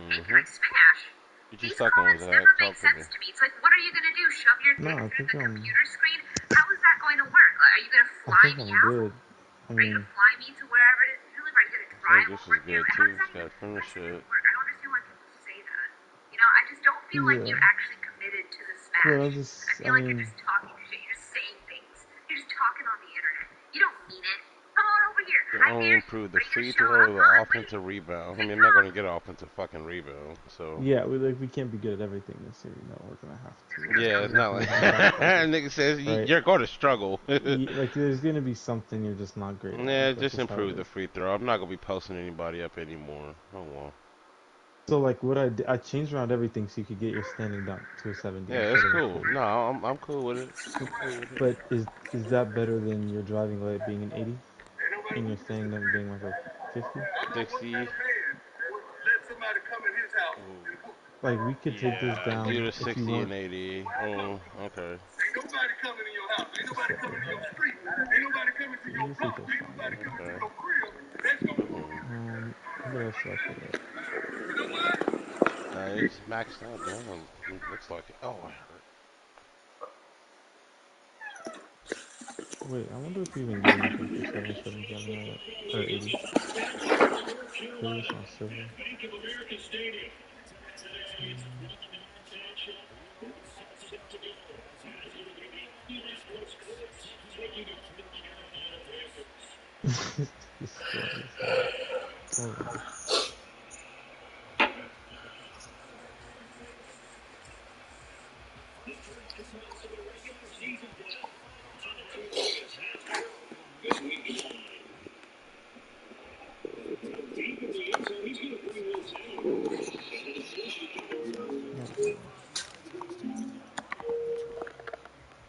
Hey, can I smash? These comments never make sense to me. It's like, what are you gonna do? Shove your thing through the computer screen? How is that going to work? Are you gonna fly me out? Good. Are you gonna fly me to wherever it is you live? Are you gonna drive over here? How does that even work? I don't understand why people say that. You know, I just don't feel like you're actually committed to the smash. Well, I feel like you're just talking shit. You're just saying things. You're just talking on the internet. You don't mean it. Come on over here. They only improve the free throw or the offensive rebound. I mean, I'm not going to get an offensive fucking rebound, so. Yeah, we can't be good at everything this year. You know, we're going to have to. Yeah, it's not like nigga says right? You're going to struggle. Like, there's going to be something you're just not great at. Yeah, just improve the free throw. I'm not going to be posting anybody up anymore. Oh, well. So, like, what I changed around everything so you could get your standing dunk to a 70. Yeah, it's cool. No, I'm cool with it. I'm cool with it. But is that better than your driving layup being an 80? And your standing dunk being like a 50? 60. Like, we could take this down. Do the 60 and 80. Oh, okay. Ain't nobody coming in your house. Ain't nobody coming in your street. Ain't nobody coming to your block. Ain't nobody coming to your crib. That's gonna what else should I put up? You know what? It's maxed out now. Looks like it. Oh, I hurt. Wait, I wonder if you even get anything for 77 or 80. Please on silver.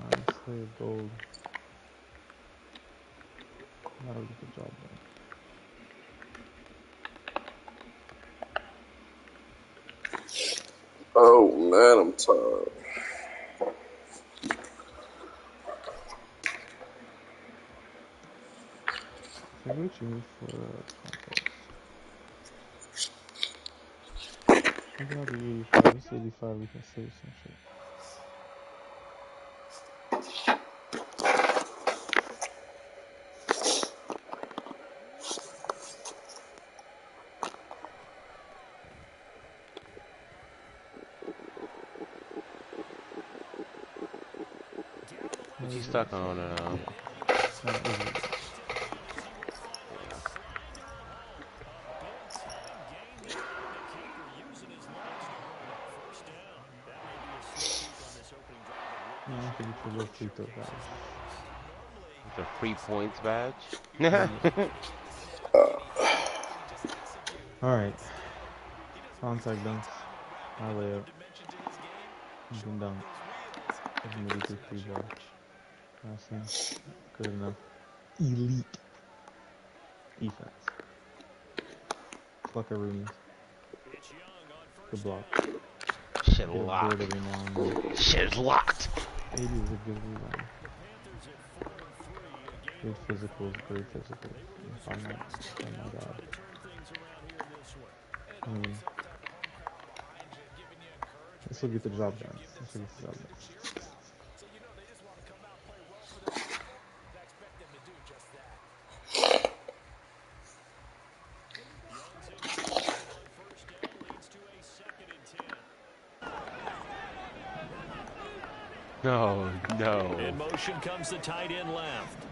Honestly, gold. That'll get the job done. Oh man, I'm tired. So what you need for contest? Maybe I'll be 85. It's 85. We can save some shit. What's he stuck on? No, I think it's a little free throw badge. The free points badge? Alright. Contact dunks. My layup. You can dunk. I can maybe do free ball. Passing. Good enough. Elite. Defense. Fuckaroonies. Good block. Shit locked. Shit's locked. 80 is a good rebound. Good physicals, great physicals. I'm not bad. I mean, this will get the job done. No. In motion comes the tight end left.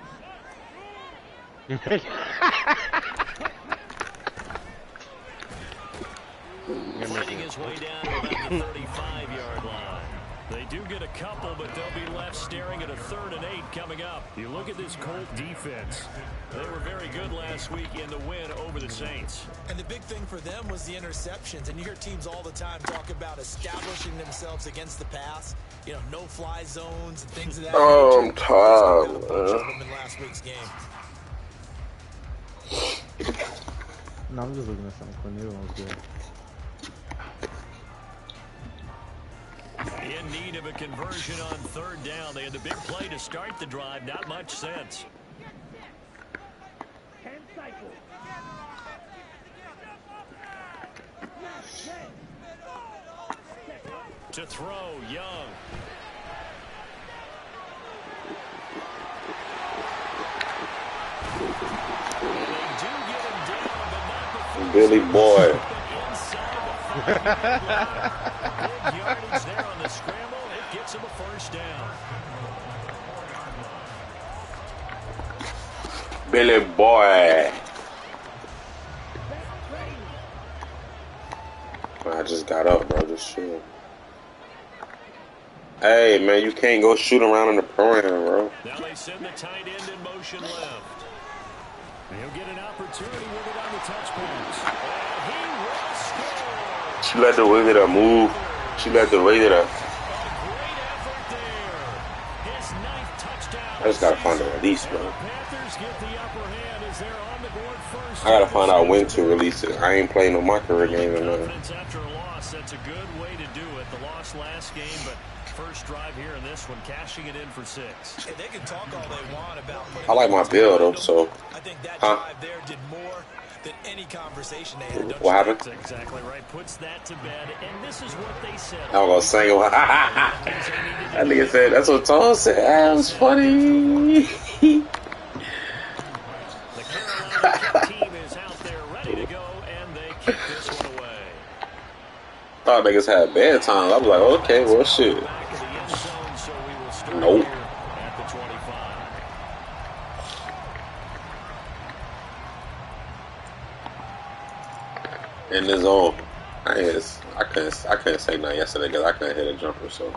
Fighting his way down to about the 35-yard line. They do get a couple, but they'll be left staring at a 3rd and 8 coming up. You look at this Colt defense. They were very good last week in the win over the Saints. And the big thing for them was the interceptions. And you hear teams all the time talk about establishing themselves against the pass. You know, no-fly zones and things of that nature. I'm tired, In last week's game. No, I'm just looking at something. Cornelio was good. In need of a conversion on 3rd down. They had the big play to start the drive. Not much sense. 10 cycles. To throw, Young. They do get him down, but not before Billy Boy. Big yardage there on the scramble. It gets him a first down. Billy Boy. I just got up, bro. Just chill. Hey, man, you can't go shoot around in the perimeter, bro. Now they send the tight end in motion left. He'll get an opportunity with it on the touch pass. And he will score. She let the way that I move. She let the way that I. A great effort there. His 9th touchdown. I just gotta find a release, bro. The Panthers get the upper hand as they're on the board first. I gotta find out when to release it. I ain't playing no my career game or nothing. After a loss, that's a good way to do it. The loss last game, but first drive here in this one, cashing it in for 6. And they can talk all they want about. I like my build though, so. I think that drive there did more than any conversation they had. What happened? That's exactly right. Puts that to bed, and this is what they said. I'm gonna sing it. That nigga said, that's what Tom said. That was funny. The Carolina team is out there ready to go, and they kick this one away. Thought niggas had bad times. I was like, okay, well, shit. Back of the end zone, so we will start Nope. here at the 25. In the zone. I couldn't say nothing yesterday because I couldn't hit a jumper, so.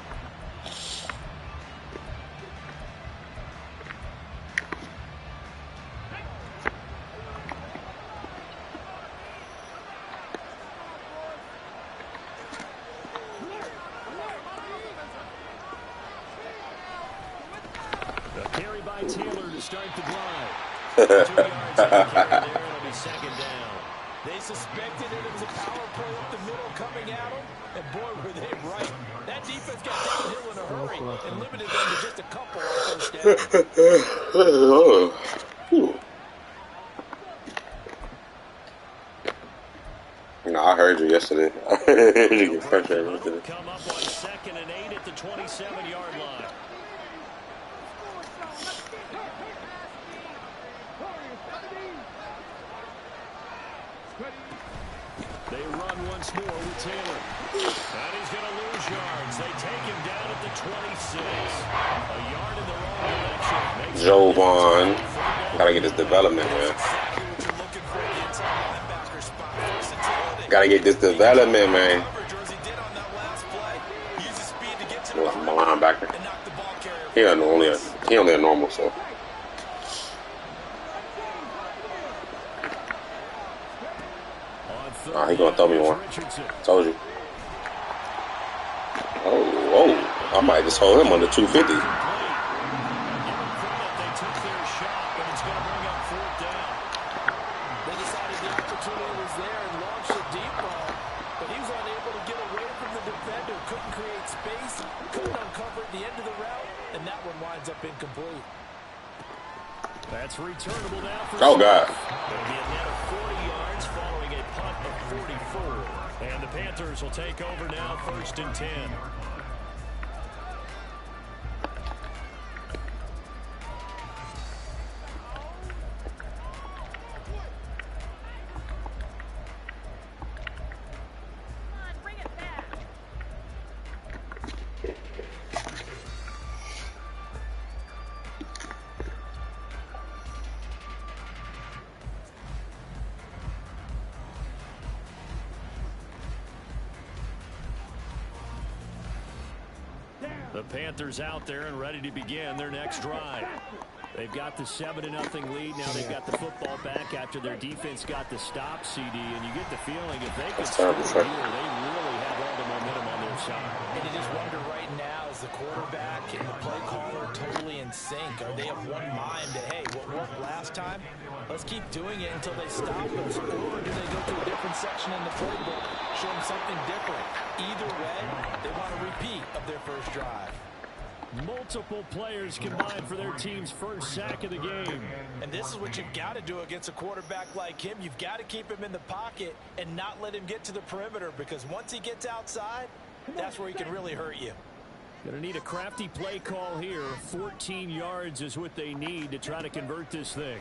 The carry by Taylor to start the drive. 2 yards on the carry there, it'll be second down. They suspected it was a power play up the middle coming at them, and boy, were they right. That defense got downhill in a hurry and limited them to just a couple on first down. No, I heard you yesterday. I heard you get frustrated yesterday. Come up on 2nd and 8 at the 27-yard line. They run once more with Taylor. And he's going to lose yards. They take him down at the 26. A yard in the wrong direction. Jovan. Gotta get this development, man. Gotta get this development, man. My linebacker. He only a normal, so. Oh, he gonna throw me one. Told you. Oh, whoa. I might just hold him under 250. That's returnable now for Oh, God. It'll be a net of 40 yards following a punt of 44. And the Panthers will take over now, 1st and 10. The Panthers out there and ready to begin their next drive. They've got the 7-0 lead. Now they've got the football back after their defense got the stop, CD. And you get the feeling if they could score here, they really have all the momentum on their side. And you just wonder right now, is the quarterback and the play caller totally in sync? Are they of one mind to, hey, what worked last time? Let's keep doing it until they stop us. Or do they go to a different section in the playbook, show them something different? Either way, they want a repeat of their first drive. Multiple players combined for their team's first sack of the game. And this is what you've got to do against a quarterback like him. You've got to keep him in the pocket and not let him get to the perimeter, because once he gets outside, that's where he can really hurt you. Going to need a crafty play call here. 14 yards is what they need to try to convert this thing.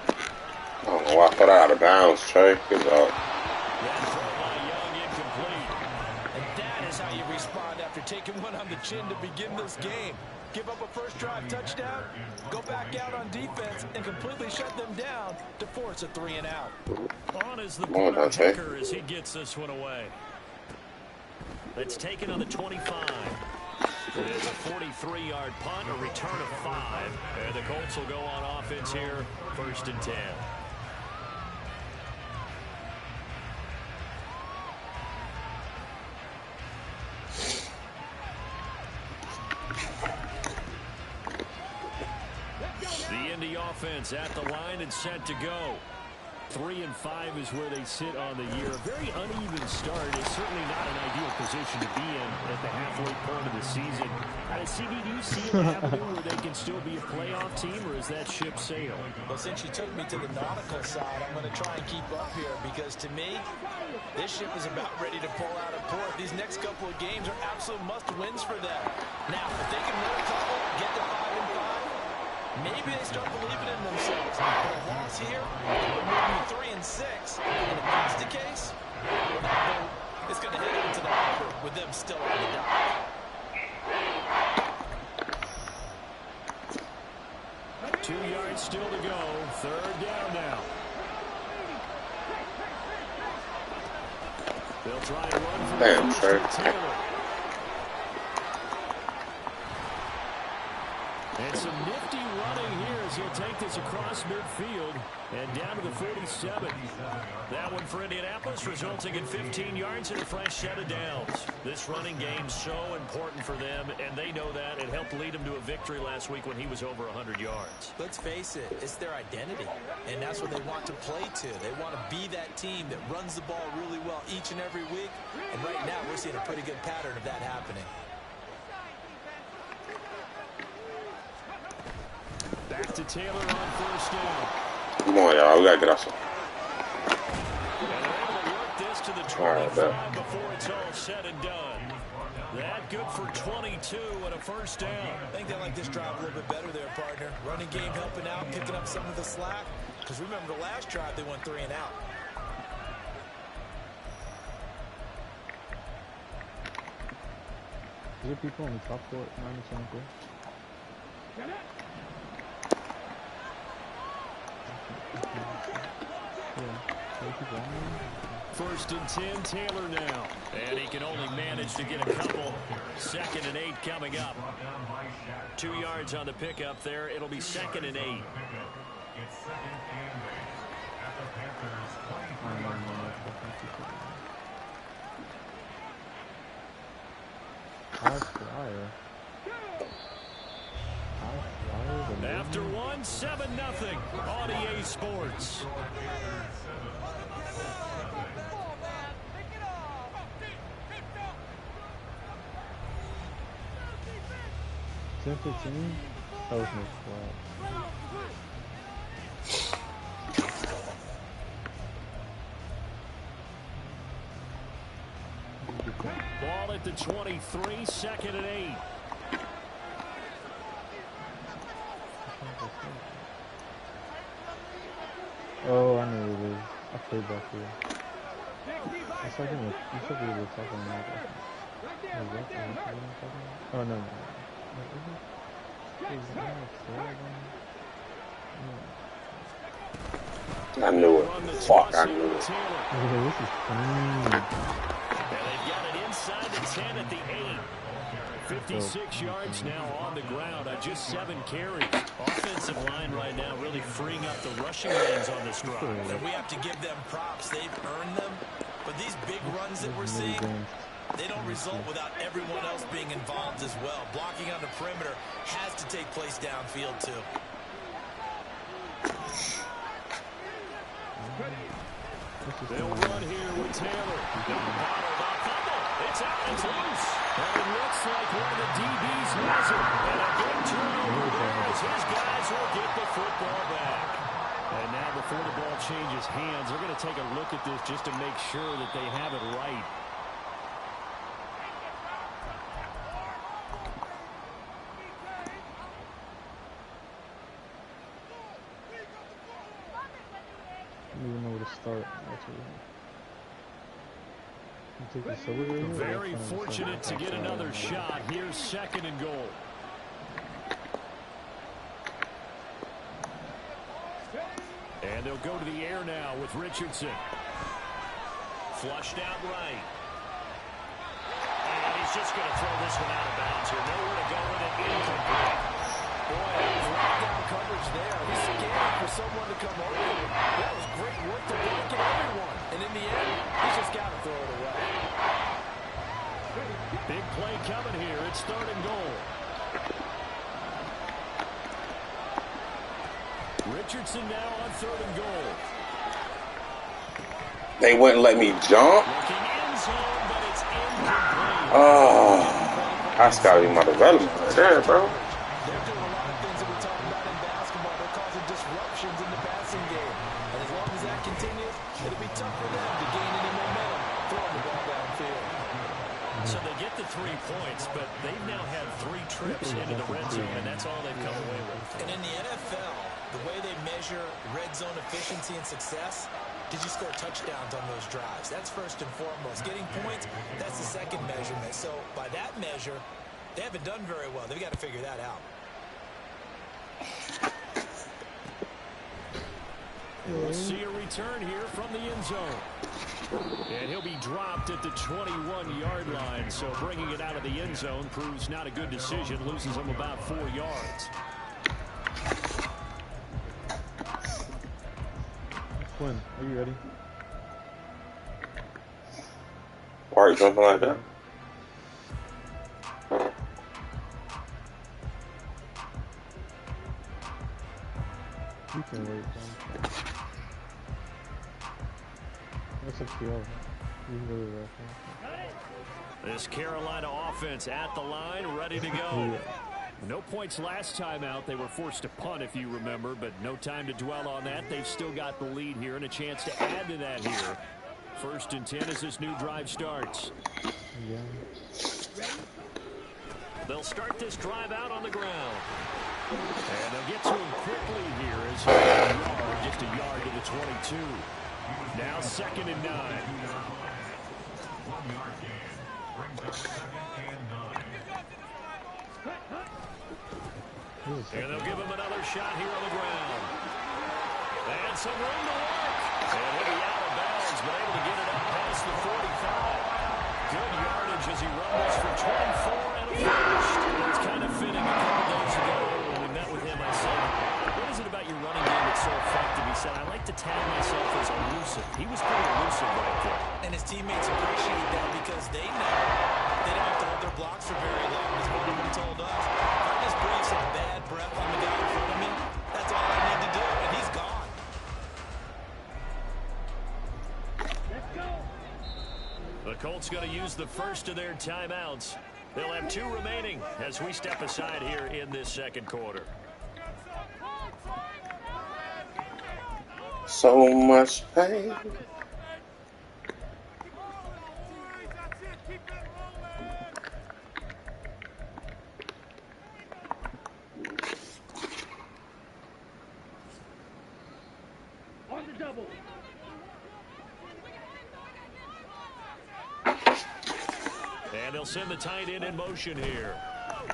I don't know why I put out of bounds, Trey. Good job. That throw by Young incomplete. And that is how you respond after taking one on the chin to begin this game. Give up a first drive touchdown, go back out on defense, and completely shut them down to force a 3-and-out. On is the corner kicker as he gets this one away. That's taken on the 25. It is a 43-yard punt, a return of 5. And the Colts will go on offense here, 1st and 10. The Indy offense at the line and set to go. 3 and 5 is where they sit on the year. A very uneven start. It's certainly not an ideal position to be in at the halfway point of the season. CD, do you see an avenue where they can still be a playoff team, or is that ship sailed? Well, since you took me to the nautical side, I'm going to try and keep up here because to me, this ship is about ready to pull out of port. These next couple of games are absolute must-wins for them. Now, if they can win a couple, get to 5 and 5, maybe they start believing in themselves. But a loss here would move them to 3 and 6. And if that's the case, well, that boat is going to head into the harbor with them still on the dock. 2 yards still to go. 3rd down now. They'll try and run for Taylor. And some nifty running here as he'll take this across midfield and down to the 47. That one for Indianapolis, resulting in 15 yards and a fresh set of downs. This running game so important for them, and they know that. It helped lead them to a victory last week when he was over 100 yards. Let's face it, it's their identity, and that's what they want to play to. They want to be that team that runs the ball really well each and every week, and right now we're seeing a pretty good pattern of that happening. Back to Taylor on 1st down. Come on, y'all. We got to get off. And they're able to work this to the 25 before it's all said and done. That good for 22 and a 1st down. I think they like this drive a little bit better there, partner. Running game helping out, picking up some of the slack. Because remember, the last drive they went 3 and out. Is there people on the top court? 9-24. First and 10, Taylor now. And he can only manage to get a couple. 2nd and 8 coming up. 2 yards on the pickup there. It'll be 2nd and 8. After 1, 7-0 on EA Sports. 10-15? That was no flat. Ball at the 23, 2nd and 8. Oh, I know what it is. I played that for you. I saw him. You said we were talking about that. Oh, no. I knew it. Fuck, I knew it. This is clean. And they've got it inside the 10 at the 8. 56 yards now on the ground on just 7 carries. Offensive line right now really freeing up the rushing lanes on this drive. And we have to give them props. They've earned them. But these big runs that we're seeing, they don't result without everyone else being involved as well. Blocking on the perimeter has to take place downfield too. They'll run here with Taylor. It's out, it's loose. And it looks like one of the DBs has it. And a big turnover there as his guys will get the football back. And now before the ball changes hands, they're going to take a look at this just to make sure that they have it right. start, actually. You take the silver right here, very fortunate to get another shot. Here's 2nd and goal. And they'll go to the air now with Richardson. Flushed out right. And he's just going to throw this one out of bounds here. Nowhere to go with it. Incomplete. Boy, that was lockdown coverage there. He's scanning for someone to come over. That was great work to blanket everyone. And in the end, he's just got to throw it away. Big play coming here. It's 3rd and goal. Richardson now on 3rd and goal. They wouldn't let me jump. Looking in zone, but it's incomplete. Oh, that's gotta be my development right there, bro. They're doing a lot of things that we talk about in basketball. They're causing disruptions in the passing game. And as long as that continues, it'll be tough for them to gain any momentum throwing the ball downfield. So they get the 3 points, but they've now had 3 trips into the red zone, and that's all they've come away with. And in the NFL, the way they measure red zone efficiency and success, did you score touchdowns on those drives? That's first and foremost. Getting points, that's the second measurement. So by that measure, they haven't done very well. They've got to figure that out. We'll see a return here from the end zone. And he'll be dropped at the 21-yard line. So bringing it out of the end zone proves not a good decision. Loses him about 4 yards. Quinn, are you ready? Part something like that. You can wait, son. That's up to you. You can go to the ref. This Carolina offense at the line, ready to go. Yeah. No points last time out. They were forced to punt, if you remember, but no time to dwell on that. They've still got the lead here and a chance to add to that here. 1st and 10 as this new drive starts. Yeah. They'll start this drive out on the ground. And they'll get to him quickly here as just a yard to the 22. Now 2nd and 9. And they'll give him another shot here on the ground. And some room to work. And he'll be out of bounds, but able to get it up past the 45. Good yardage as he rumbles for 24 and a first. It's kind of fitting. A couple days ago when we met with him, I said, what is it about your running game that's so effective? He said, I like to tag myself as elusive. He was pretty elusive right there. And his teammates appreciate that because they know they don't have to hold their blocks for very long, as one of them told us. If I just breathe some bad breath on the guy in front of me, that's all I need to do, and he's gone. The Colts going to use the first of their timeouts. They'll have 2 remaining as we step aside here in this 2nd quarter. So much pain. On the double. And they'll send the tight end in motion here. A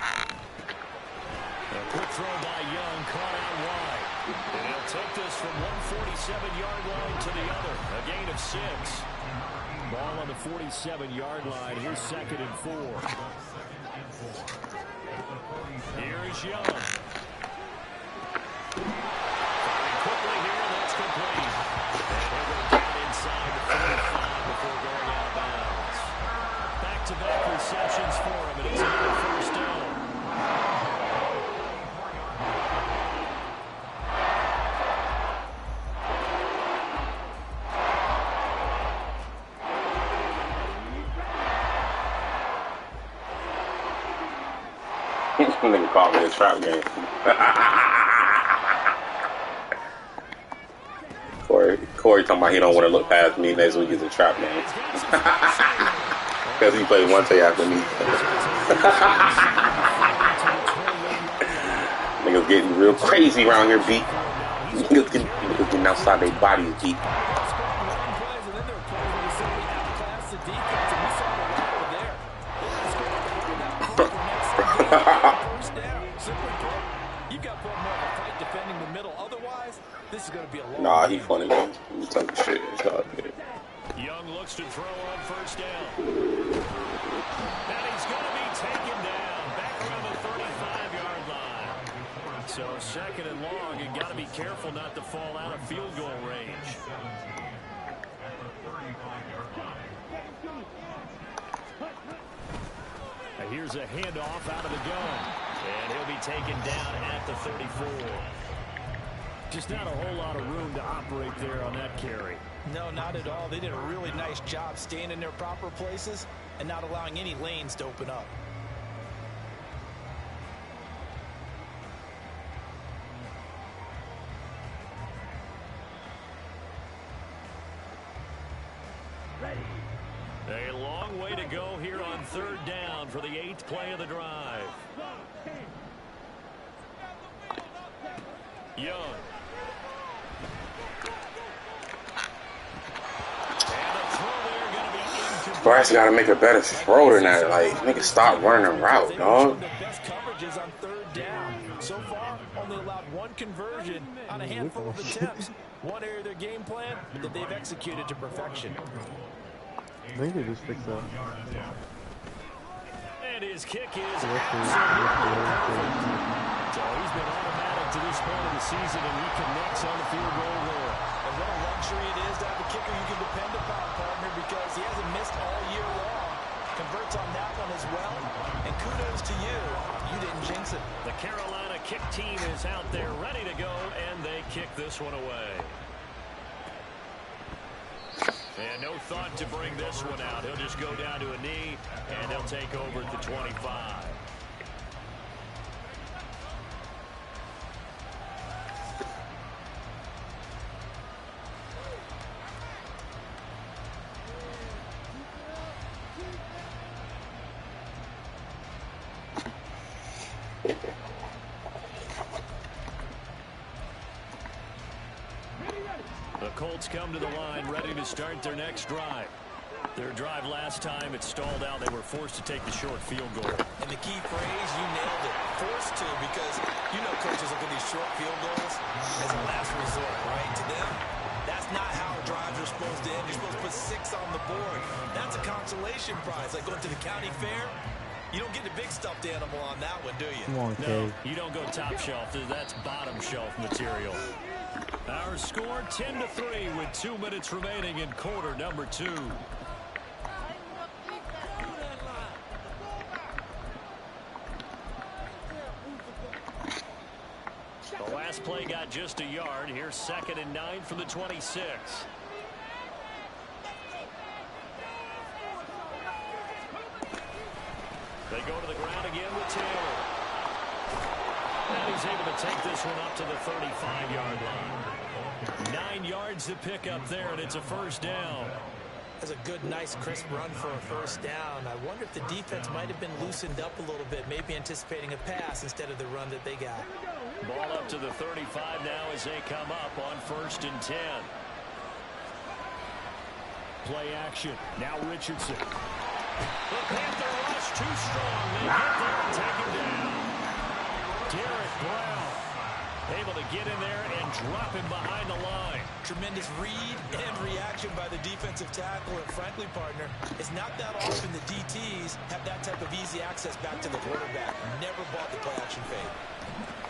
quick throw by Young, caught out wide. And he'll take this from 147-yard line to the other. A gain of 6. Ball on the 47-yard line. Here's 2nd and 4. Here's Young. Firing quickly here. That's complete. And he'll go down inside the 45 before going out of bounds. Back-to-back receptions for him, and it's another first down. Nigga called me a trap game. Corey talking about he don't want to look past me. Next week is a trap game. Because he played one day after me. Niggas getting real crazy around here, beat. Niggas getting outside their bodies, beat. First down. Simply put, you've got to put more of a fight defending the middle. Otherwise, this is going to be a long Nah, game. he funny, man. He talking shit. It's all good. Young looks to throw on first down. And he's going to be taken down back around the 35-yard line. So second and long, you got to be careful not to fall out of field goal range. And here's a handoff out of the gun. And he'll be taken down at the 34. Just not a whole lot of room to operate there on that carry. No, not at all. They did a really nice job staying in their proper places and not allowing any lanes to open up. A long way to go here on third down for the 8th play of the drive. Young. Bryce got to make a better throw than that. Like, nigga, stop running a route, dog. The best coverages on third down. So far, only allowed one conversion on a handful of attempts. One area of their game plan that they've executed to perfection. I think they just fixed that. And his kick is absolutely perfect. So he's been automatic to this point of the season, and he connects on the field goal there. And what a luxury it is to have a kicker you can depend upon, partner, because he hasn't missed all year long. Converts on that one as well. And kudos to you. You didn't jinx it. The Carolina kick team is out there ready to go, and they kick this one away. And no thought to bring this one out. He'll just go down to a knee, and he'll take over at the 25. The Colts come to the line, ready to start their next drive. Their drive last time, it stalled out. They were forced to take the short field goal. And the key phrase, you nailed it. Forced to, because you know coaches look at these short field goals as a last resort, right? To them, that's not how drives are supposed to end. You're supposed to put 6 on the board. That's a consolation prize, like going to the county fair. You don't get the big stuffed animal on that one, do you? Come on, no, you don't go top shelf. That's bottom shelf material. Our score 10-3 with 2 minutes remaining in quarter number 2. The last play got just a yard. Here's 2nd and 9 from the 26. They go to the ground again with Taylor. And he's able to take this one up to the 35-yard line. 9 yards to pick up there, and it's a first down. That's a good, nice, crisp run for a first down. I wonder if the defense might have been loosened up a little bit, maybe anticipating a pass instead of the run that they got. Ball up to the 35 now as they come up on 1st and 10. Play action. Now Richardson. The Panther rush too strong. They get there and take him down. Derek Brown able to get in there and drop him behind the line. Tremendous read and reaction by the defensive tackle. And frankly, partner, it's not that often the DTs have that type of easy access back to the quarterback. Never bought the play action fade.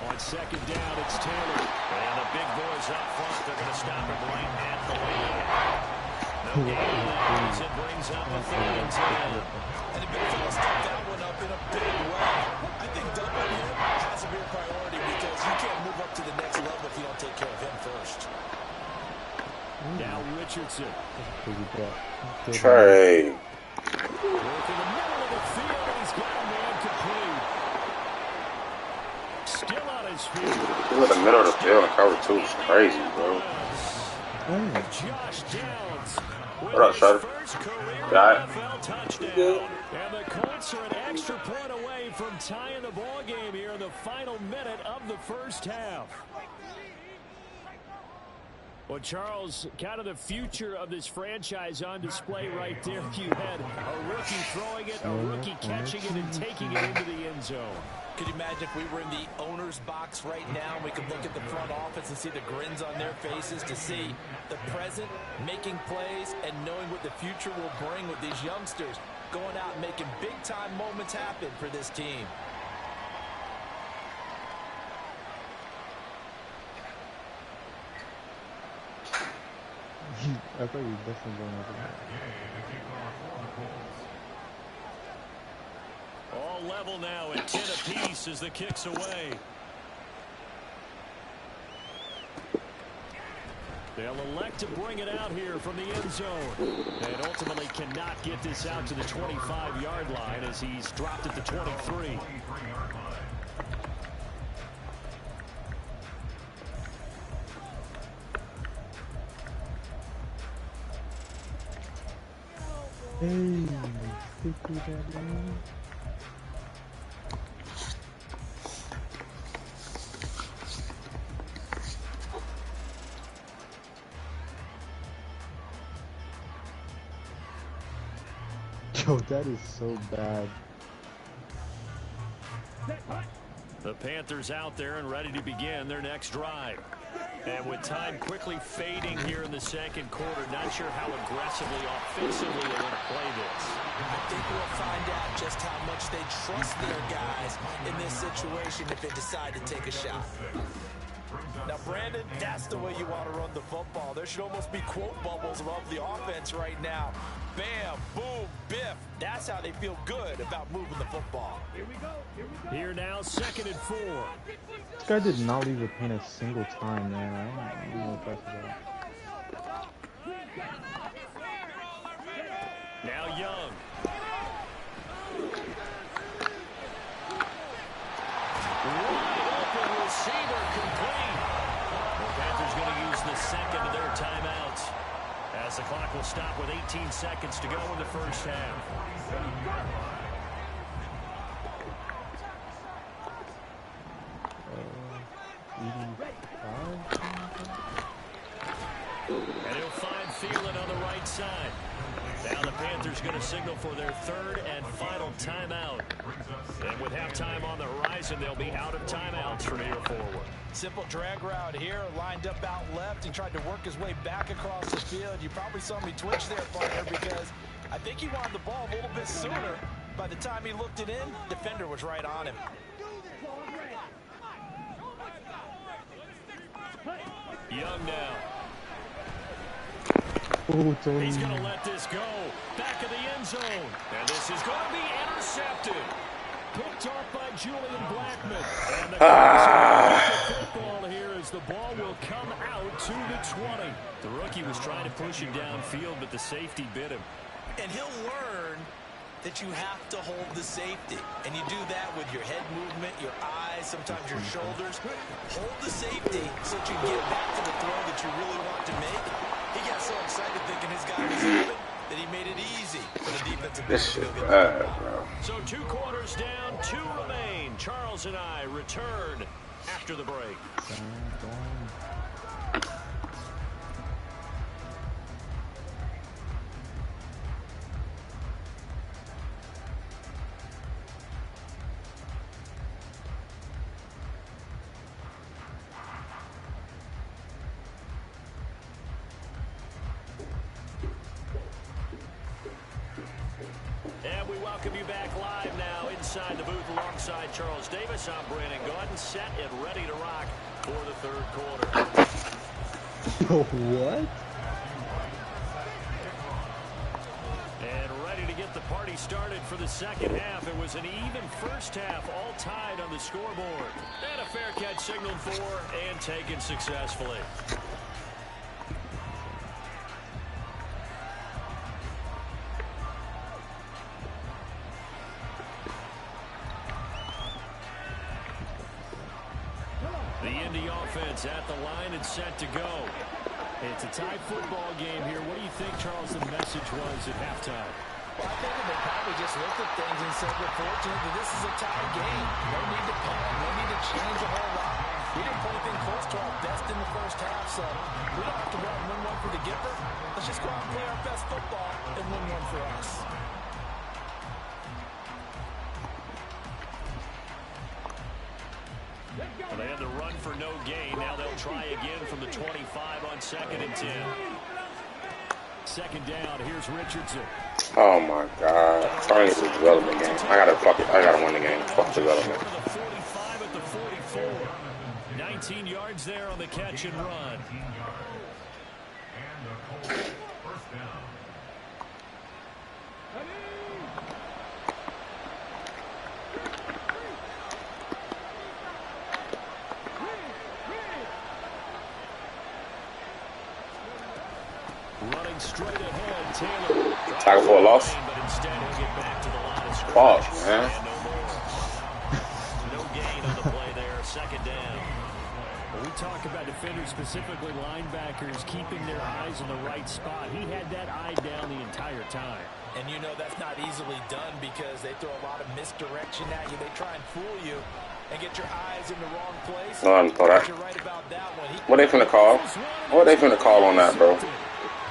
On 2nd down, it's Taylor. And the big boys up front, they're going to stop him right at the line. No gain on that as it brings up a 3rd and 10. And the big fellas step that one up in a big way. I think doubling him has to be a priority because you can't move up to the next level if you don't take care of him first. Now Richardson. Trey. Work in the middle of the field. He's got a man complete. Still on his feet. He's in the middle of the field and cover 2. It's crazy, bro. Josh Downs. What up, Shudder? Got it. Touchdown. And the Colts are an extra point away from tying the ball game here in the final minute of the first half. Well, Charles, kind of the future of this franchise on display right there. You had a rookie throwing it, a rookie catching it, and taking it into the end zone. Could you imagine if we were in the owner's box right now and we could look at the front office and see the grins on their faces, to see the present making plays and knowing what the future will bring with these youngsters going out and making big-time moments happen for this team. I thought you definitely going over that. All level now at 10 apiece as the kick's away. They'll elect to bring it out here from the end zone. And ultimately cannot get this out to the 25-yard line as he's dropped at the 23. Hey, stick to that man. Yo, that is so bad. The Panthers out there and ready to begin their next drive. And with time quickly fading here in the second quarter, not sure how aggressively, offensively they want to play this. I think we'll find out just how much they trust their guys in this situation if they decide to take a shot. Now, Brandon, that's the way you want to run the football. There should almost be quote bubbles above the offense right now. Bam, boom, biff. That's how they feel good about moving the football. Here we go. Here now, 2nd and 4. This guy did not leave the paint a single time, man. I don't know what that's about. Now Young. Wide open receiver complete. The Panthers going to use the second of their timeouts as the clock will stop with 18 seconds to go in the first half. And he'll find Thielen on the right side. Now the Panthers going to signal for their 3rd and final timeout. And with halftime on the horizon, they'll be out of timeouts from here forward. Simple drag route here, lined up out left. He tried to work his way back across the field. You probably saw me twitch there, partner, because I think he wanted the ball a little bit sooner. By the time he looked it in, defender was right on him. Young now. Oh, he's going to let this go. Back of the end zone. And this is going to be intercepted. Picked off by Julian Blackman. And the football here as the ball will come out to the 20. The rookie was trying to push him downfield, but the safety bit him. And he'll learn that you have to hold the safety. And you do that with your head movement, your eyes, sometimes your shoulders. Hold the safety so that you get back to the throw that you really want to make. He got so excited thinking his guy was open that he made it easy for the defensive This shit bad, bro. So 2 quarters down, 2 remain. Charles and I return after the break. And we welcome you back live now inside the booth alongside Charles Davis. I'm Brandon Gordon, set and ready to rock for the 3rd quarter. What? And ready to get the party started for the second half. It was an even first half, all tied on the scoreboard. And a fair catch signaled for and taken successfully. The Indy offense at the line and set to go. It's a tie football game here. What do you think, Charles, the message was at halftime? Well, I think they probably just looked at things and said, we're fortunate that this is a tie game. No need to panic. No need to change a whole lot. We didn't play anything close to our best in the first half, so we don't have to go out and win one for the Gipper. Let's just go out and play our best football and win one for us. Well, they had to run for no gain. Now they'll try again from the 25 on 2nd and 10. Second down, here's Richardson. Oh my God. Trying to get this development game. I gotta win the game. Fuck development. 45 at the 44. 19 yards there on the catch and run. Running straight ahead, Taylor. Tackle for a loss. But instead he'll get back to the line of scrimmage. Pause, man. No gain on the play there, second down. Well, we talk about defenders, specifically linebackers, keeping their eyes in the right spot. He had that eye down the entire time. And you know that's not easily done because they throw a lot of misdirection at you. They try and fool you and get your eyes in the wrong place. No, I didn't throw that. You're right about that one. What they finna call? What they finna call on that, bro?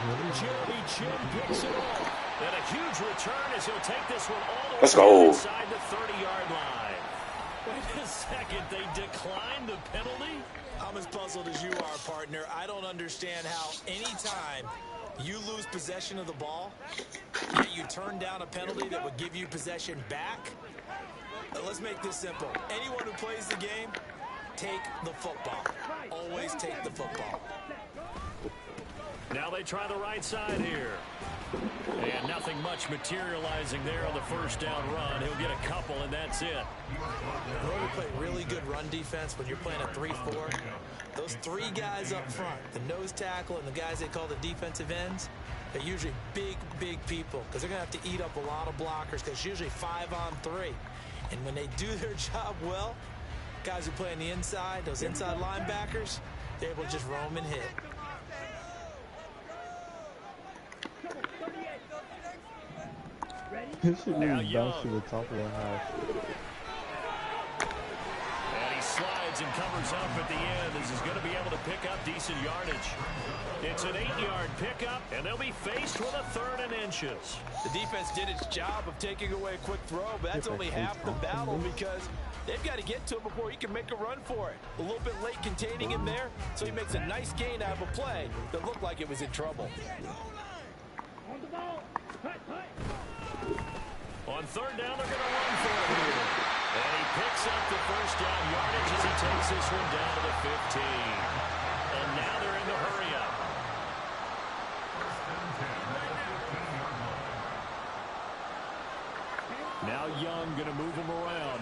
Jeremy Chin picks it off. And a huge return as he'll take this one all the Let's way go. inside the 30-yard line. Wait a second, they declined the penalty? I'm as puzzled as you are, partner. I don't understand how anytime you lose possession of the ball, yet you turn down a penalty that would give you possession back. Let's make this simple. Anyone who plays the game, take the football. Always take the football. Now they try the right side here. And nothing much materializing there on the first down run. He'll get a couple, and that's it. In order to play really good run defense when you're playing a 3-4, those three guys up front, the nose tackle and the guys they call the defensive ends, they're usually big, big people because they're going to have to eat up a lot of blockers because it's usually 5-on-3. And when they do their job well, guys who play on the inside, those inside linebackers, they're able to just roam and hit. This should be bounced to the top of the half. And he slides and covers up at the end as he's going to be able to pick up decent yardage. It's an 8-yard pickup, and they'll be faced with a 3rd and inches. The defense did its job of taking away a quick throw, but that's only half the battle because they've got to get to him before he can make a run for it. A little bit late containing him there, so he makes a nice gain out of a play that looked like it was in trouble. On 3rd down, they're going to run for it here. And he picks up the first down yardage as he takes this one down to the 15. And now they're in the hurry-up. Now Young going to move him around.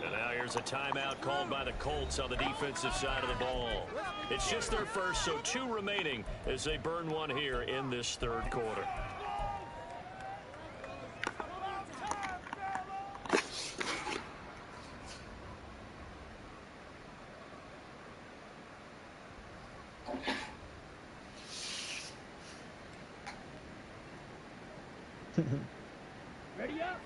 And now here's a timeout called by the Colts on the defensive side of the ball. It's just their first, so 2 remaining as they burn one here in this 3rd quarter. Ready up.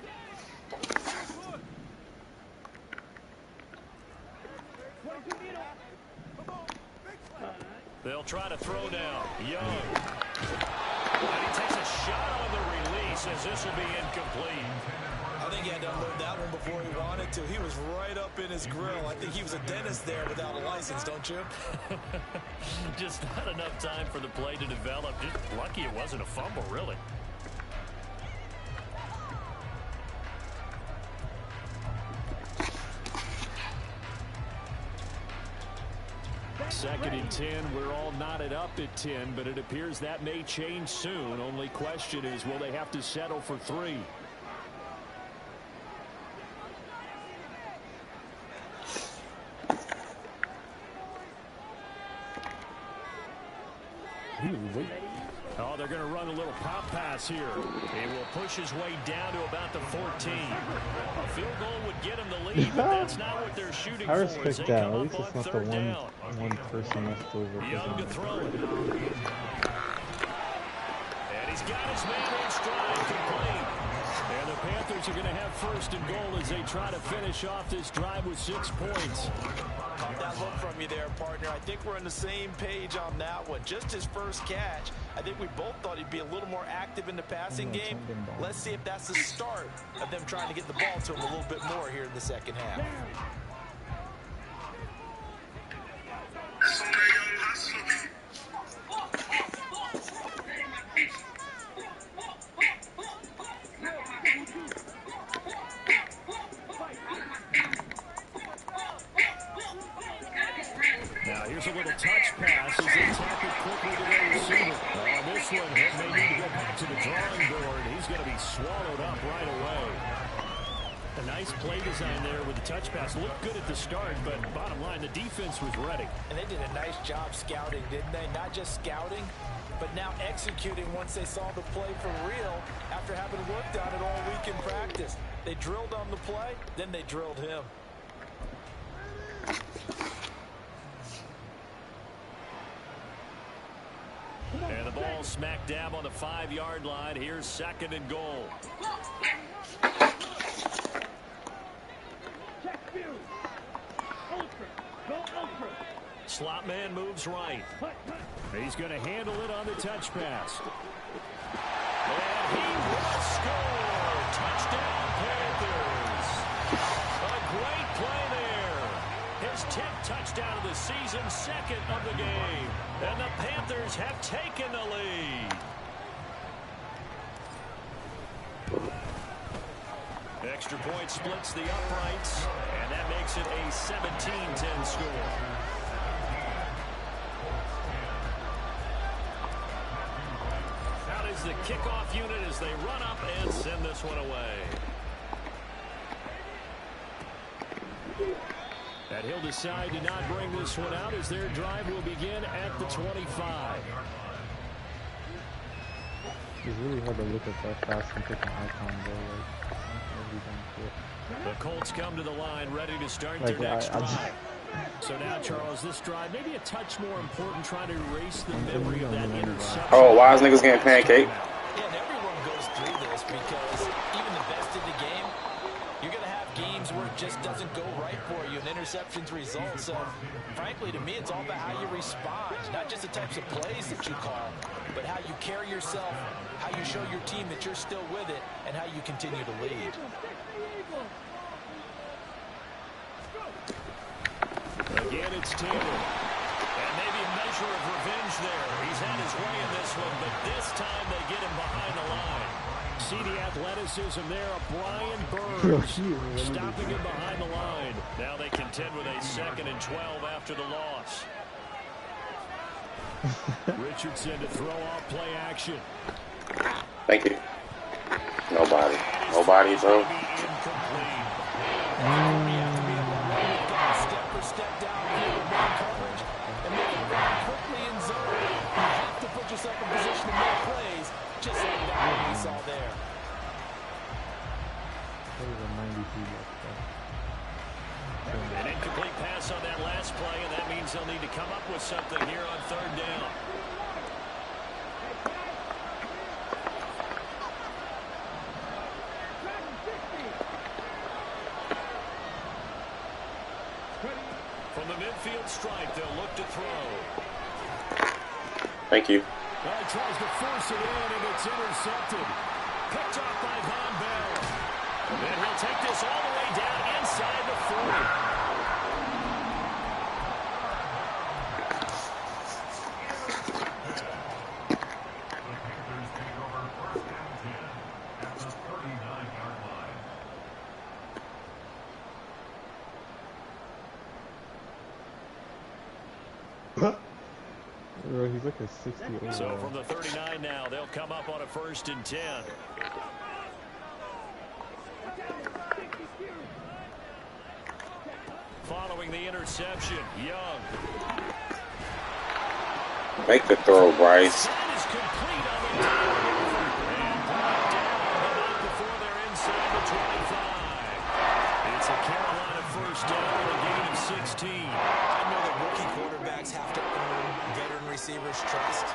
They'll try to throw now. Young. And he takes a shot on the release as this will be incomplete. I think he had to unload that one before he wanted to. He was right up in his grill. I think he was a dentist there without a license, don't you? Just not enough time for the play to develop. Just lucky it wasn't a fumble, really. Second and 10. We're all knotted up at 10, but it appears that may change soon. Only question is, will they have to settle for 3? Oh, they're going to run a little pop pass here. He will push his way down to about the 14. A field goal would get him the lead, but that's not what they're shooting I for. respect that. At least it's not the one person left over. Young to throw it. And he's got his man in stride, complete. And the Panthers are going to have first and goal as they try to finish off this drive with 6 points. Caught that look from you there, partner. I think we're on the same page on that one. Just his first catch. I think we both thought he'd be a little more active in the passing game. Let's see if that's the start of them trying to get the ball to him a little bit more here in the second half. Now here's a little touch pass as they tap it quickly to their receiver. On this one, they need to go back to the drawing board. He's going to be swallowed up right away. A nice play design there with the touch pass. Looked good at the start, but bottom line, the defense was ready. And they did a nice job scouting, didn't they? Not just scouting, but now executing once they saw the play for real after having worked on it all week in practice. They drilled on the play, then they drilled him. And the ball smack dab on the 5-yard line. Here's 2nd and goal. Slot man moves right. He's going to handle it on the touch pass. And he will score. Touchdown, Panthers. A great play there. His 10th touchdown of the season, 2nd of the game. And the Panthers have taken the lead. Extra point splits the uprights, and that makes it a 17-10 score. Out is the kickoff unit as they run up and send this one away. And he'll decide to not bring this one out as their drive will begin at the 25. It's really hard to look at that fast and pick an icon, bro. The Colts come to the line, ready to start their next drive. So now, Charles, this drive maybe a touch more important, trying to erase the memory of that interception. Oh, wise niggas getting pancake. Yeah, and everyone goes through this because even the best in the game, you're going to have games where it just doesn't go right for you and interceptions result. So, frankly, to me, it's all about how you respond, not just the types of plays that you call, but how you carry yourself, how you show your team that you're still with it, and how you continue to lead. Again, it's Taylor. And maybe a measure of revenge there. He's had his way in this one, but this time they get him behind the line. See the athleticism there of Brian Burns stopping him behind the line. Now they contend with a 2nd and 12 after the loss. Richardson to throw off play action. Thank you. Nobody. Nobody, bro. Step down here with man coverage and make it run quickly in zone. You have to put yourself in position to make plays, just like that one we saw there. An incomplete pass on that last play, and that means they'll need to come up with something here on 3rd down. From the midfield stripe, they'll look to throw. Thank you. Well, he tries to force it in, and it's intercepted. Picked off by Von Bell. And he'll take this all the way down inside the 40. He's like a 60. So from the 39 now, they'll come up on a 1st and 10. Following the interception, Young. Make the throw, Bryce. That is complete on the and brought down, but not before they're inside the 25. It's a Carolina 1st down and a gain of 16. I know that rookie quarterbacks have to earn veteran receivers' trust.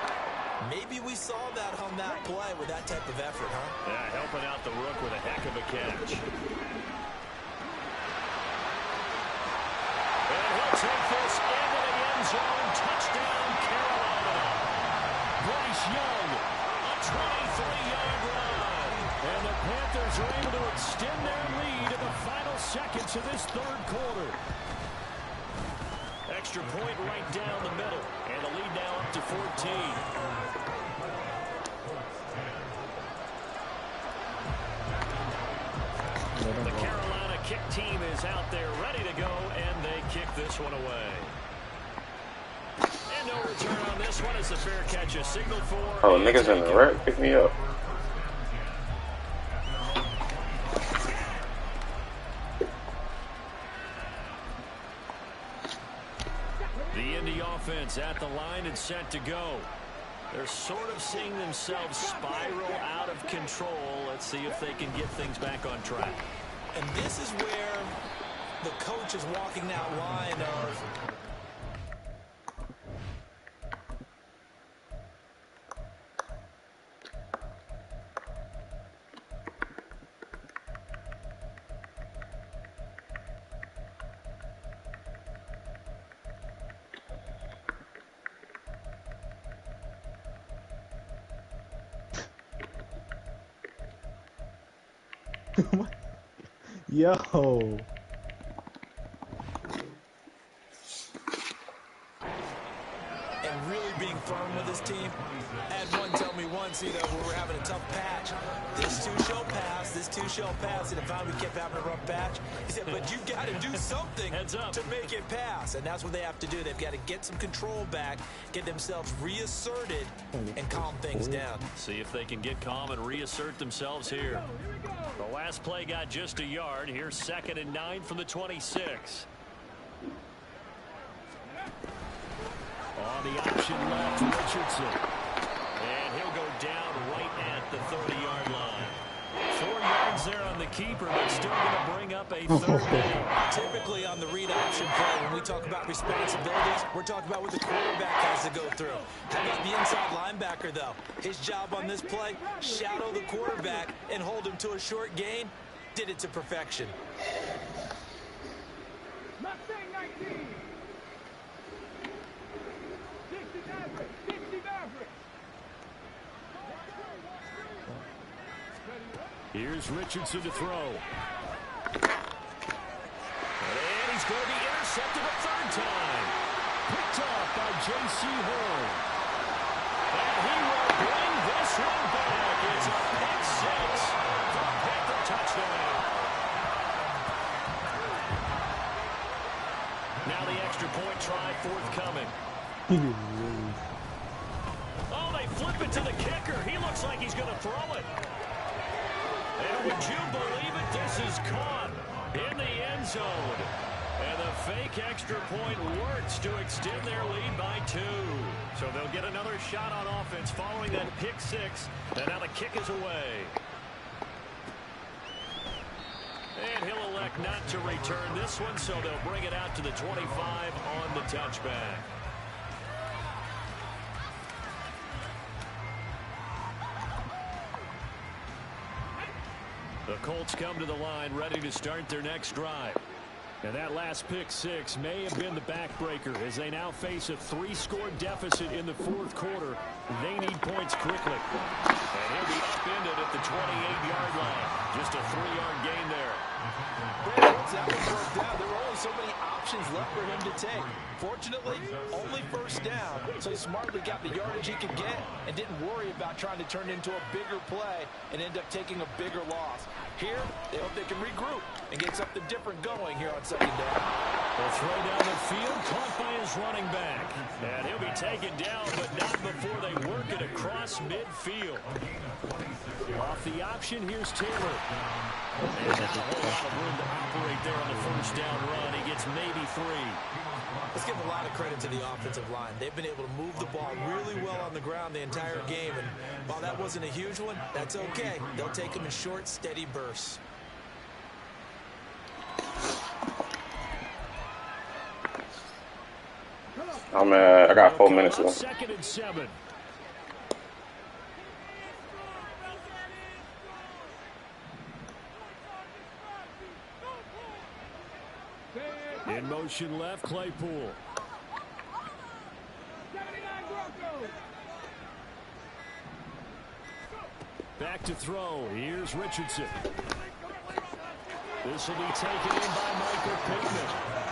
Maybe we saw that on that play with that type of effort, huh? Yeah, helping out the rook with a heck of a catch. And he'll take this into the end zone. Touchdown, Carolina. Bryce Young, a 23-yard run. And the Panthers are able to extend their lead in the final seconds of this third quarter. Extra point right down the middle. And the lead now up to 14. The Carolina kick team is out there ready to go, and they kick this one away. And no return on this one as the fair catch is signaled for. Oh, niggas in the wreck, pick me up. The Indy offense at the line and set to go. They're sort of seeing themselves spiral out of control. Let's see if they can get things back on track. And this is where the coach is walking that line of Yo. and really being firm with his team. I had one tell me once, you know, when we're having a tough patch, this too shall pass, this too shall pass. And if we kept having a rough patch, he said, but you've got to do something to make it pass. And that's what they have to do. They've got to get some control back, get themselves reasserted, and calm things down. See if they can get calm and reassert themselves here. The last play got just a yard. Here's 2nd and 9 from the 26. On the option left, Richardson. And he'll go down right at the 30-yard line. 4 yards there on the keeper, but still going to bring up a third down. Typically on the read option play, when we talk about responsibilities, we're talking about what the quarterback has to go through. How about the inside linebacker, though? His job on this play, shadow the quarterback and hold him to a short gain. Did it to perfection. Here's Richardson to throw. And he's going to be intercepted a third time. Picked off by J.C. Horn. And he will bring this one back. It's a pick six for a Panther touchdown. Now the extra point try forthcoming. Oh, they flip it to the kicker. He looks like he's going to throw it. And would you believe it, this is caught in the end zone. And the fake extra point works to extend their lead by 2. So they'll get another shot on offense following that pick six. And now the kick is away. And he'll elect not to return this one, so they'll bring it out to the 25 on the touchback. The Colts come to the line ready to start their next drive. And that last pick six may have been the backbreaker as they now face a 3-score deficit in the fourth quarter. They need points quickly. And he'll be upended at the 28-yard line. Just a 3-yard gain there. Once that one broke down, there were only so many options left for him to take. Fortunately, only first down, so he smartly got the yardage he could get and didn't worry about trying to turn it into a bigger play and end up taking a bigger loss. Here, they hope they can regroup and get something different going here on second down. The throw down the field, caught by his running back. And he'll be taken down, but not before they work it across midfield. Off the option, here's Taylor. And not a whole lot of room to operate there on the first down run. He gets maybe 3. Let's give a lot of credit to the offensive line. They've been able to move the ball really well on the ground the entire game. And while that wasn't a huge one, that's okay. They'll take them in short, steady bursts. I got 4 minutes left. 2nd and 7. motion left, Claypool. Back to throw. Here's Richardson. This will be taken in by Michael Pittman.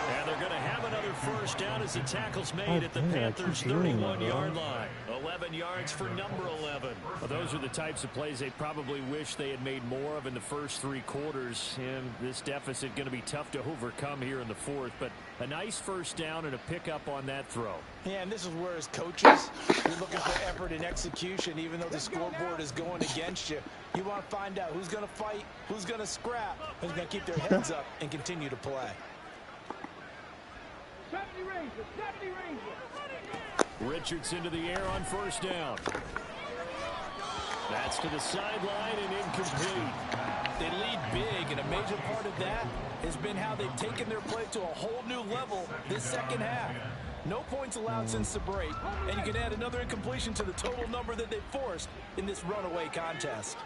And they're going to have another first down as the tackle's made at the Panthers' 31-yard line. 11 yards for number 11. Well, those are the types of plays they probably wish they had made more of in the first 3 quarters. And this deficit going to be tough to overcome here in the fourth. But a nice first down and a pickup on that throw. Yeah, and this is where as coaches, you're looking for effort and execution, even though the scoreboard is going against you. You want to find out who's going to fight, who's going to scrap, who's going to keep their heads up and continue to play. Richardson to the air on first down. That's to the sideline and incomplete. They lead big, and a major part of that has been how they've taken their play to a whole new level this second half. No points allowed since the break, and you can add another incompletion to the total number that they forced in this runaway contest.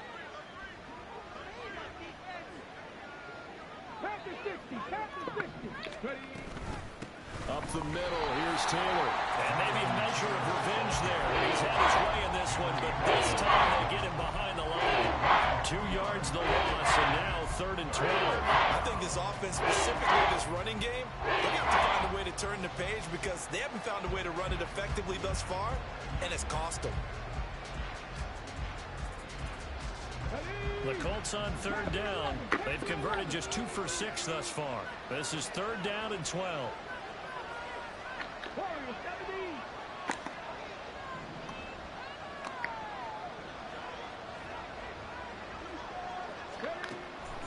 Up the middle, here's Taylor. And maybe a measure of revenge there. He's had his way in this one, but this time they get him behind the line. 2 yards the loss, and now 3rd and 12. I think this offense, specifically this running game, they have to find a way to turn the page because they haven't found a way to run it effectively thus far, and it's cost them. The Colts on 3rd down. They've converted just 2 for 6 thus far. This is 3rd down and 12.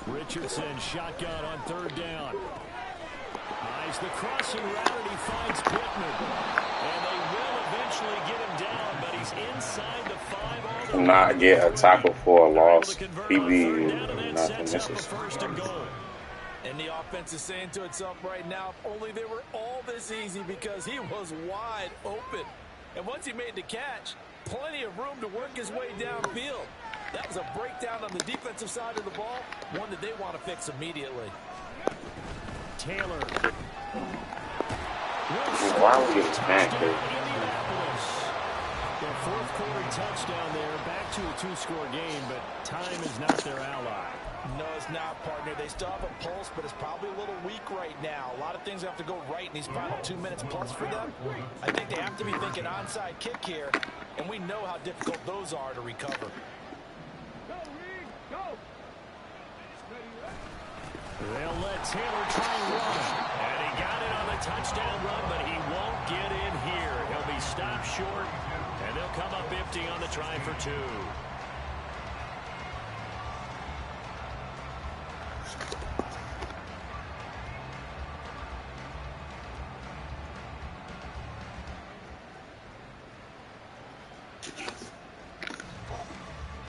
Richardson shotgun on 3rd down. Eyes the crossing route and he finds Pittman. And they will eventually get him down, but he's inside the 5. Not get a tackle for a loss. PB, nothing misses. And the offense is saying to itself right now, if only they were all this easy, because he was wide open. And once he made the catch, plenty of room to work his way downfield. That was a breakdown on the defensive side of the ball, one that they want to fix immediately. Taylor. Why would he smack it? The 4th quarter touchdown there, back to a 2-score game, but time is not their ally. No, it's not, partner. They still have a pulse, but it's probably a little weak right now. A lot of things have to go right in these final 2 minutes plus for them. I think they have to be thinking onside kick here, and we know how difficult those are to recover. They'll let Taylor try and run. And he got it on the touchdown run, but he won't get in here. He'll be stopped short, and they'll come up empty on the try for 2.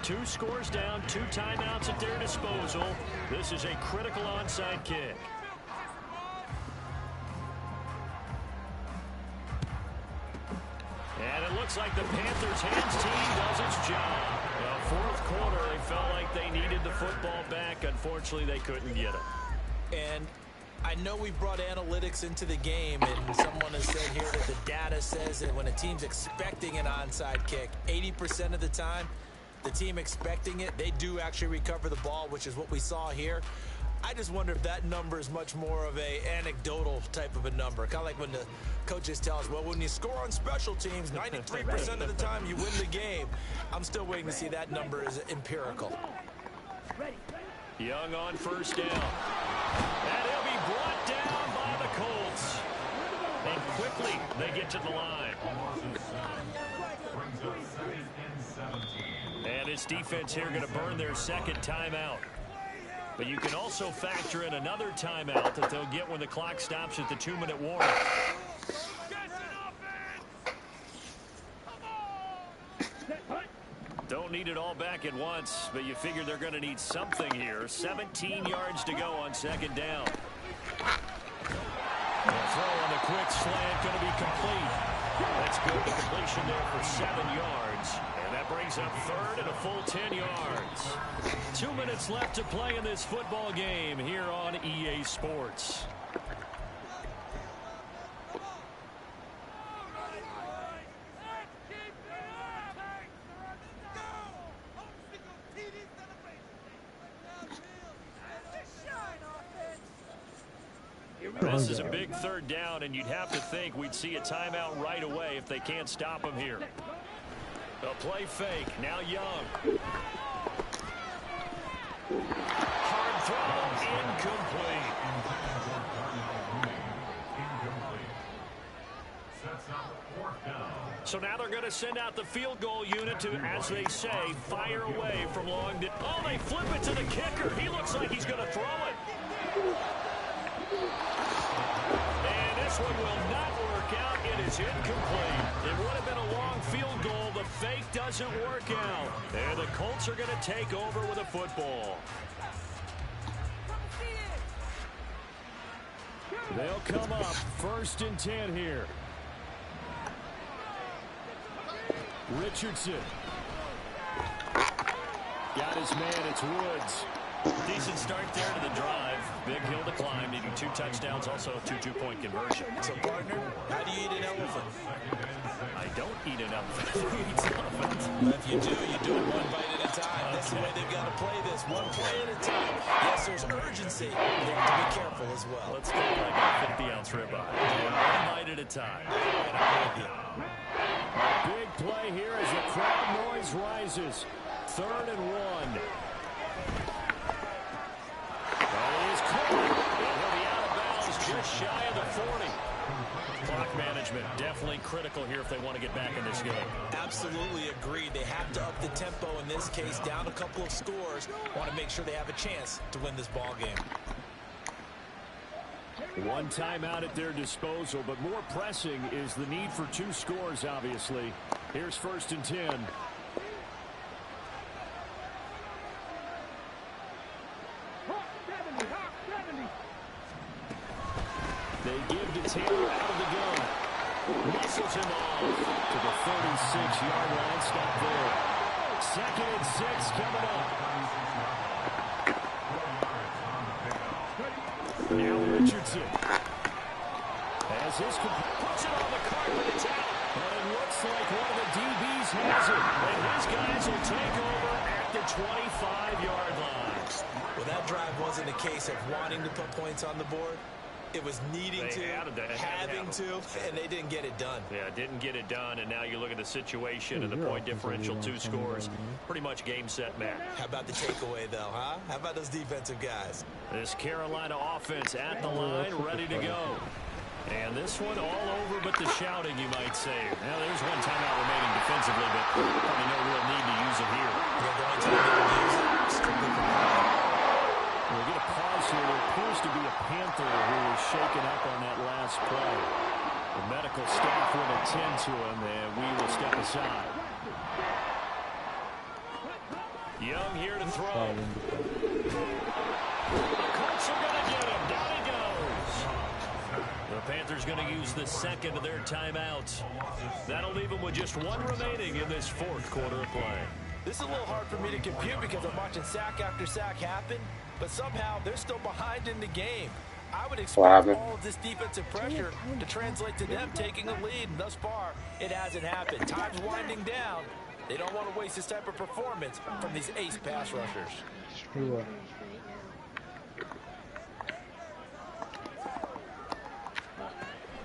Two scores down, 2 timeouts at their disposal. This is a critical onside kick. And it looks like the Panthers' hands team does its job. Well, 4th quarter, they felt like they needed the football back. Unfortunately, they couldn't get it. And I know we brought analytics into the game, and someone has said here that the data says that when a team's expecting an onside kick, 80% of the time, the team expecting it, they do actually recover the ball, which is what we saw here. I just wonder if that number is much more of a anecdotal type of a number. Kind of like when the coaches tell us, well, when you score on special teams, 93% of the time you win the game. I'm still waiting to see that number is empirical. Young on first down. And he'll be brought down by the Colts. And quickly they get to the line. And this defense here going to burn their 2nd timeout. But you can also factor in another timeout that they'll get when the clock stops at the 2-minute warning. Don't need it all back at once, but you figure they're going to need something here. 17 yards to go on 2nd down. The throw on the quick slant going to be complete. That's good. The completion there for 7 yards. And that brings up 3rd and a full 10 yards. 2 minutes left to play in this football game here on EA Sports. This is a big third down, and you'd have to think we'd see a timeout right away if they can't stop him here. A play fake. Now Young. Hard throw. Incomplete. So now they're going to send out the field goal unit to, as they say, fire away from long. Oh, they flip it to the kicker. He looks like he's going to throw it. And this one will not work out. It is incomplete. It would have been a long field goal. The fake doesn't work out. And the Colts are going to take over with a football. They'll come up 1st and 10 here. Richardson. Got his man, it's Woods. Decent start there to the drive. Big hill to climb, needing 2 touchdowns, also a 2 two-point conversion. So, partner, how do you eat an elephant? I don't eat an elephant. Who eats elephant? Well, if you do it one bite at a time. That's the way they've got to play this, one play at a time. Yes, there's urgency. They have to be careful as well. Let's go like a 50-ounce ribeye. One bite at a time. Big play here as the crowd noise rises. 3rd and 1. That is caught. He'll be out of bounds just shy of the 40. Clock management definitely critical here if they want to get back in this game. Absolutely agreed. They have to up the tempo in this case, down a couple of scores. Want to make sure they have a chance to win this ball game. One timeout at their disposal, but more pressing is the need for 2 scores, obviously. Here's 1st and 10. They give to Taylor out of the gun. Whistles him off to the 36-yard line. Stop there. 2nd and 6 coming up. Now Richardson. As his puts it on the carpet, it's out. But it looks like one of the DBs has it. And his guys will take over at the 25-yard line. Well, that drive wasn't a case of wanting to put points on the board. It was needing to, having to, and they didn't get it done. Yeah, didn't get it done, and now you look at the situation and the point differential, 2 scores. Pretty much game, set, match. How about the takeaway, though, huh? How about those defensive guys? This Carolina offense at the line, ready to go. And this one all over but the shouting, you might say. Now, there's one timeout remaining defensively, but probably no real need to use it here. They're going to use it. Strictly We'll get a pause here. There appears to be a Panther who was shaken up on that last play. The medical staff will attend to him, and we will step aside. Young here to throw. The Colts are going to get him. Down he goes. The Panthers going to use the 2nd of their timeouts. That'll leave them with just 1 remaining in this 4th quarter of play. This is a little hard for me to compute because I'm watching sack after sack happen, but somehow they're still behind in the game. I would expect all of this defensive pressure to translate to them taking a lead, and thus far, it hasn't happened. Time's winding down. They don't want to waste this type of performance from these ace pass rushers.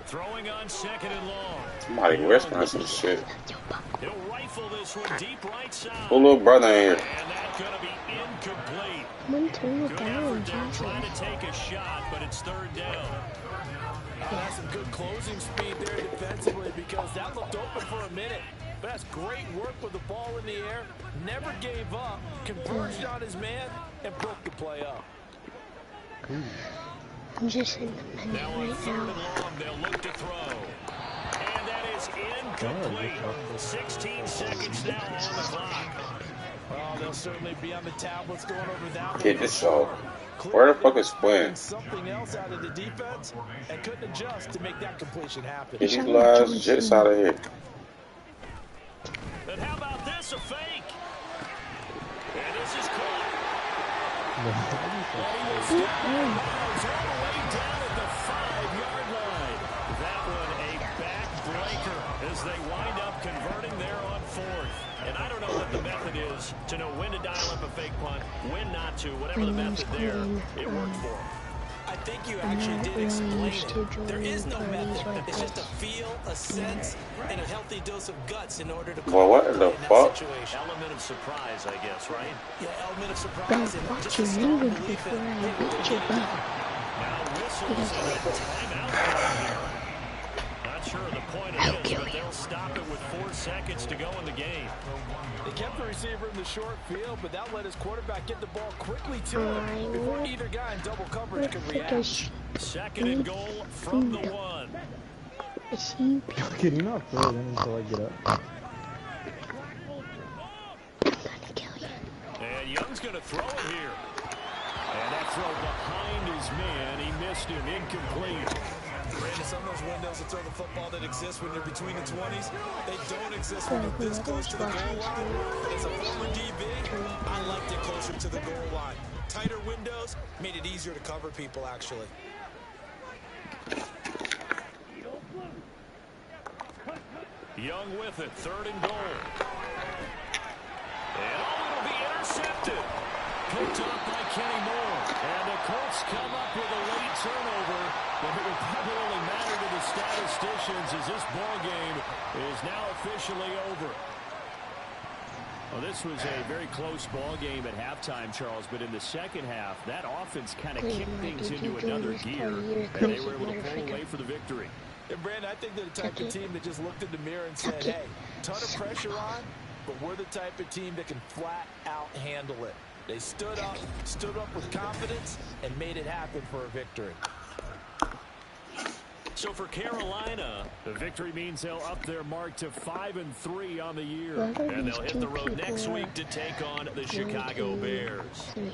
Throwing on 2nd and long. Somebody whispering some shit. He'll rifle this one deep right side. Who little brother in here? And that's going to be incomplete. Good effort there trying to take a shot, but it's 3rd down. That's some good closing speed there defensively because that looked open for a minute. But that's great work with the ball in the air. Never gave up, converged on his man, and broke the play up. I'm just in the menu Now on right 3rd now. and long, they'll look to throw. And that is incomplete. 16 seconds now on the clock. Oh, they'll certainly be on the tablets going over that one. Get this show. Where the fuck is Quinn? Something else out of the defense and couldn't adjust to make that completion happen. Get these last jits out of here. And how about this, a fake? And this is caught. All the way down at the 5-yard line. That one a backbreaker as they wind up converting there on 4th. And I don't know what the method is to know when to dial up a fake punt, when not to, whatever the method there, it worked for them. I I think you actually did explain it. There is no method. It's just a feel, a sense, and a healthy dose of guts in order to Boy, what in the fuck? situation. Element of surprise, I guess, right? Yeah, element of surprise. Bro, And watch just your a strong language belief before in, I hey, we're beat gonna you, get it bro. done. Now whistles and a timeout call here. Not sure of the point of this, but they'll stop it with 4 seconds to go in the game. They kept the receiver in the short field, but that let his quarterback get the ball quickly to him before either guy in double coverage could react. Second and goal from the 1. Can you not throw it in until I get up? I'm gonna kill you. And Young's going to throw it here. And that throw behind his man. He missed him. Incomplete. Brandon, some of those windows to throw the football that exist when you're between the 20s, they don't exist when you're this close to the goal line. As a former DB, I liked it closer to the goal line. Tighter windows made it easier to cover people, actually. Young with it. 3rd and goal. And it'll be intercepted. Picked up by Kenny Moore. And the Colts come up with a late turnover. But it will probably only matter to the statisticians as this ball game is now officially over. Well, this was a very close ball game at halftime, Charles, but in the second half, that offense kind of kicked things into another gear, and they were able to pull away for the victory. And Brandon, I think they're the type of team that just looked in the mirror and said, hey, ton of pressure on, but we're the type of team that can flat out handle it. They stood up with confidence, and made it happen for a victory. So for Carolina, the victory means they'll up their mark to 5-3 on the year. And they'll hit the road next week to take on the Chicago Bears.